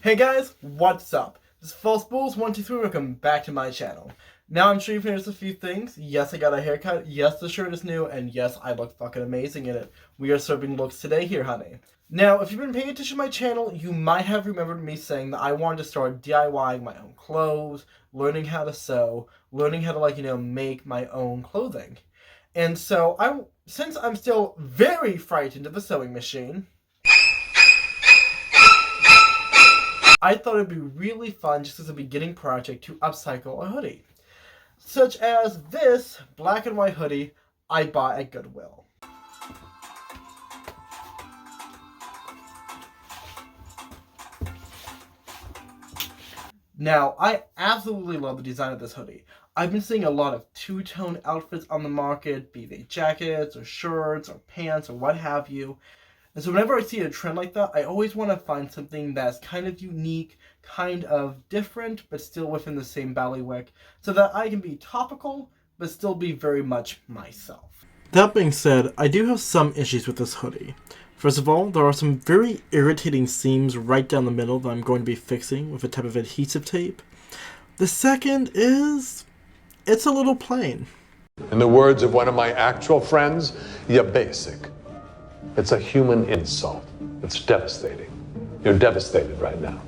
Hey guys, what's up? This is FalseBulls123. Welcome back to my channel. Now I'm sure you've noticed a few things. Yes, I got a haircut. Yes, the shirt is new. And yes, I look fucking amazing in it. We are serving looks today here, honey. Now, if you've been paying attention to my channel, you might have remembered me saying that I wanted to start DIYing my own clothes, learning how to sew, learning how to make my own clothing. And so since I'm still very frightened of the sewing machine, I thought it'd be really fun just as a beginning project to upcycle a hoodie. Such as this black and white hoodie I bought at Goodwill. Now, I absolutely love the design of this hoodie. I've been seeing a lot of two-tone outfits on the market, be they jackets or shirts or pants or what have you. And so whenever I see a trend like that, I always want to find something that's kind of unique, kind of different, but still within the same bailiwick, so that I can be topical, but still be very much myself. That being said, I do have some issues with this hoodie. First of all, there are some very irritating seams right down the middle that I'm going to be fixing with a type of adhesive tape. The second is, it's a little plain. In the words of one of my actual friends, you're basic. It's a human insult. It's devastating. You're devastated right now.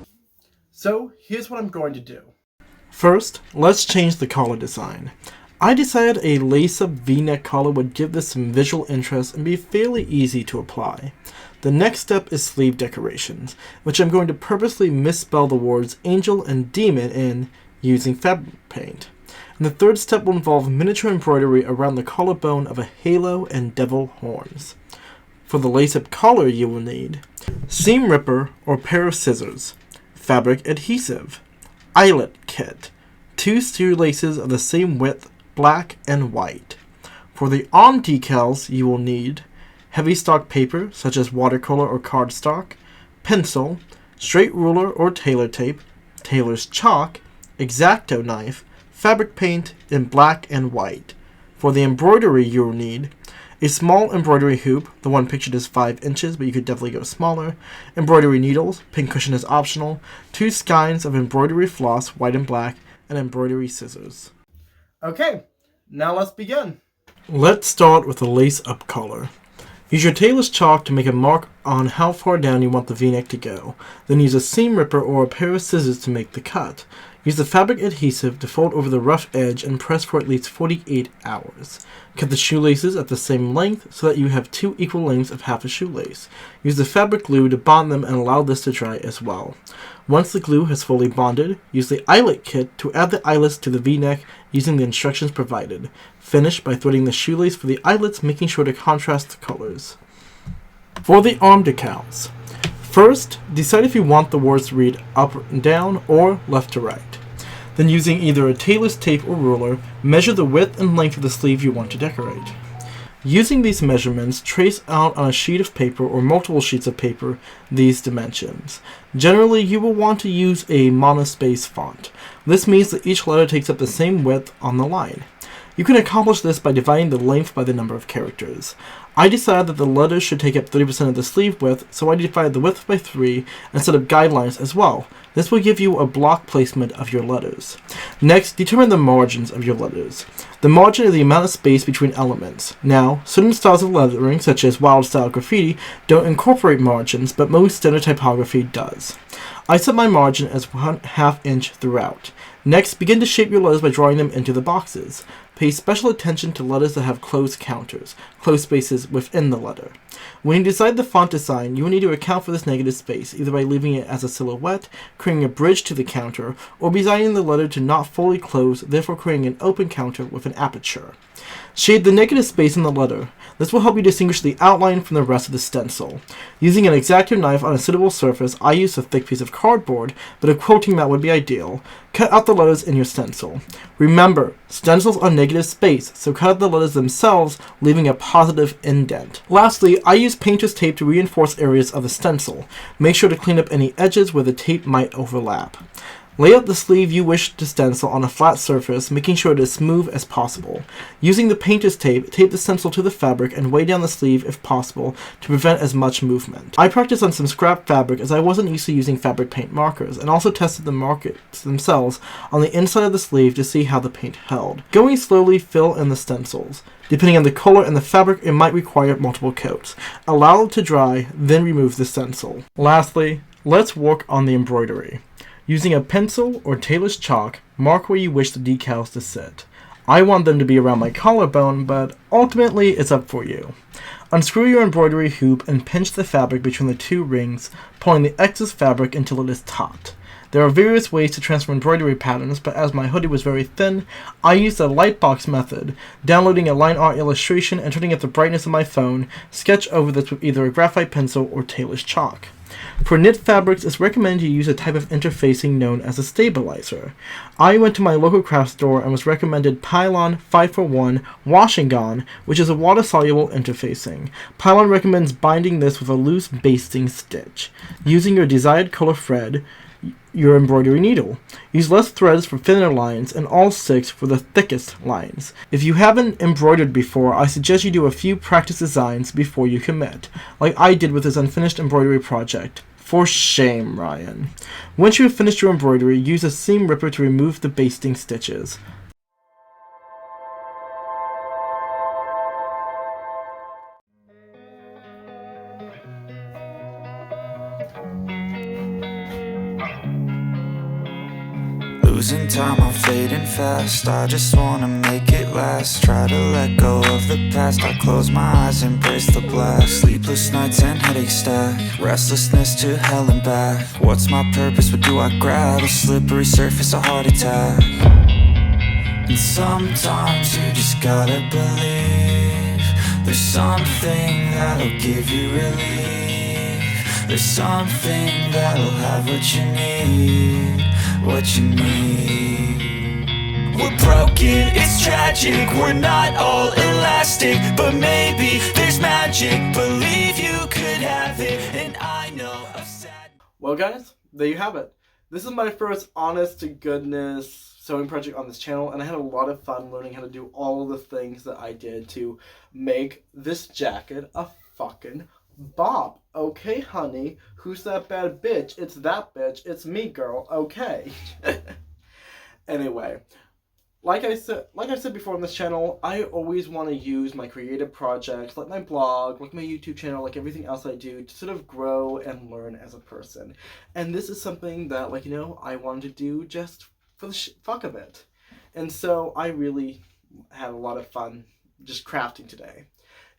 So, here's what I'm going to do. First, let's change the collar design. I decided a lace-up V-neck collar would give this some visual interest and be fairly easy to apply. The next step is sleeve decorations, which I'm going to purposely misspell the words angel and demon in using fabric paint. And the third step will involve miniature embroidery around the collarbone of a halo and devil horns. For the lace-up collar you will need seam ripper or pair of scissors, fabric adhesive, eyelet kit, 2 shoelaces of the same width, black and white. For the arm decals you will need heavy stock paper such as watercolor or cardstock, pencil, straight ruler or tailor tape, tailor's chalk, X-Acto knife, fabric paint in black and white. For the embroidery you will need a small embroidery hoop, the one pictured is 5 inches, but you could definitely go smaller. Embroidery needles, pincushion is optional. 2 skeins of embroidery floss, white and black, and embroidery scissors. Okay, now let's begin. Let's start with the lace-up collar. Use your tailor's chalk to make a mark on how far down you want the V-neck to go. Then use a seam ripper or a pair of scissors to make the cut. Use the fabric adhesive to fold over the rough edge and press for at least 48 hours. Cut the shoelaces at the same length so that you have 2 equal lengths of half a shoelace. Use the fabric glue to bond them and allow this to dry as well. Once the glue has fully bonded, use the eyelet kit to add the eyelets to the V-neck using the instructions provided. Finish by threading the shoelace for the eyelets, making sure to contrast the colors. For the arm decals. First, decide if you want the words to read up and down or left to right. Then using either a tailor's tape or ruler, measure the width and length of the sleeve you want to decorate. Using these measurements, trace out on a sheet of paper or multiple sheets of paper these dimensions. Generally, you will want to use a monospace font. This means that each letter takes up the same width on the line. You can accomplish this by dividing the length by the number of characters. I decided that the letters should take up 30% of the sleeve width, so I divided the width by 3 and set up guidelines as well. This will give you a block placement of your letters. Next, determine the margins of your letters. The margin is the amount of space between elements. Now, certain styles of lettering, such as wild style graffiti, don't incorporate margins, but most standard typography does. I set my margin as 1/2 inch throughout. Next, begin to shape your letters by drawing them into the boxes. Pay special attention to letters that have closed counters, closed spaces within the letter. When you decide the font design, you will need to account for this negative space, either by leaving it as a silhouette, creating a bridge to the counter, or designing the letter to not fully close, therefore creating an open counter with an aperture. Shade the negative space in the letter. This will help you distinguish the outline from the rest of the stencil. Using an X-Acto knife on a suitable surface, I used a thick piece of cardboard, but a quilting mat would be ideal. Cut out the letters in your stencil. Remember, stencils are negative space, so cut out the letters themselves, leaving a positive indent. Lastly, I use painter's tape to reinforce areas of the stencil. Make sure to clean up any edges where the tape might overlap. Lay out the sleeve you wish to stencil on a flat surface, making sure it is smooth as possible. Using the painter's tape, tape the stencil to the fabric and weigh down the sleeve if possible to prevent as much movement. I practiced on some scrap fabric as I wasn't used to using fabric paint markers, and also tested the markers themselves on the inside of the sleeve to see how the paint held. Going slowly, fill in the stencils. Depending on the color and the fabric, it might require multiple coats. Allow it to dry, then remove the stencil. Lastly, let's work on the embroidery. Using a pencil or tailor's chalk, mark where you wish the decals to sit. I want them to be around my collarbone, but ultimately it's up for you. Unscrew your embroidery hoop and pinch the fabric between the two rings, pulling the excess fabric until it is taut. There are various ways to transfer embroidery patterns, but as my hoodie was very thin, I used the Lightbox method, downloading a line art illustration and turning up the brightness of my phone, sketch over this with either a graphite pencil or tailor's chalk. For knit fabrics, it's recommended you use a type of interfacing known as a stabilizer. I went to my local craft store and was recommended Pylon 541 Washington, which is a water-soluble interfacing. Pylon recommends binding this with a loose basting stitch. Using your desired color thread, your embroidery needle. Use less threads for thinner lines and all 6 for the thickest lines. If you haven't embroidered before, I suggest you do a few practice designs before you commit, like I did with this unfinished embroidery project. For shame, Ryan. Once you have finished your embroidery, use a seam ripper to remove the basting stitches. Losing time, I'm fading fast. I just wanna make it last. Try to let go of the past. I close my eyes, embrace the black. Sleepless nights and headaches stack. Restlessness to hell and back. What's my purpose? What do I grab? A slippery surface, a heart attack. And sometimes you just gotta believe there's something that'll give you relief. There's something that'll have what you need. What you need. We're broken, it's tragic. We're not all elastic, but maybe there's magic. Believe you could have it, and I know of sad. Well guys, there you have it. This is my first honest to goodness sewing project on this channel, and I had a lot of fun learning how to do all of the things that I did to make this jacket a fucking Bob. Okay, honey, who's that bad bitch? It's that bitch. It's me, girl. Okay. Anyway, like I said before on this channel, I always want to use my creative projects, like my blog, like my YouTube channel, like everything else I do, to sort of grow and learn as a person. And this is something that, like, you know, I wanted to do just for the fuck of it. And so I really had a lot of fun just crafting today.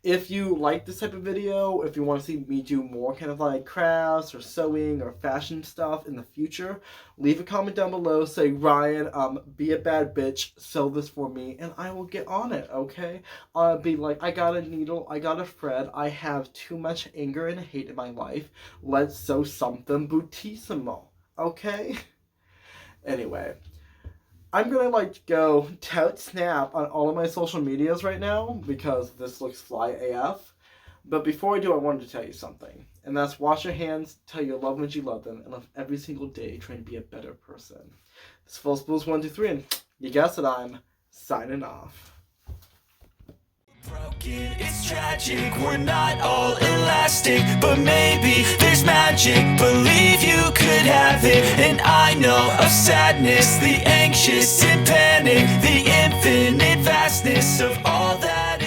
If you like this type of video, if you want to see me do more kind of like crafts or sewing or fashion stuff in the future, leave a comment down below. Say, Ryan, be a bad bitch, sew this for me, and I will get on it, okay? I'll be like, I got a needle, I got a thread, I have too much anger and hate in my life. Let's sew something boutissimo, okay? Anyway. I'm gonna like go tout snap on all of my social medias right now because this looks fly AF. But before I do, I wanted to tell you something. And that's wash your hands, tell your loved ones you love them, and live every single day trying to be a better person. This is Full Spools 1, 2, 3, and you guessed it, I'm signing off. Broken, it's tragic, we're not all elastic, but maybe there's magic. Believe you could have it, and I know of sadness, the anxious and panic, the infinite vastness of all that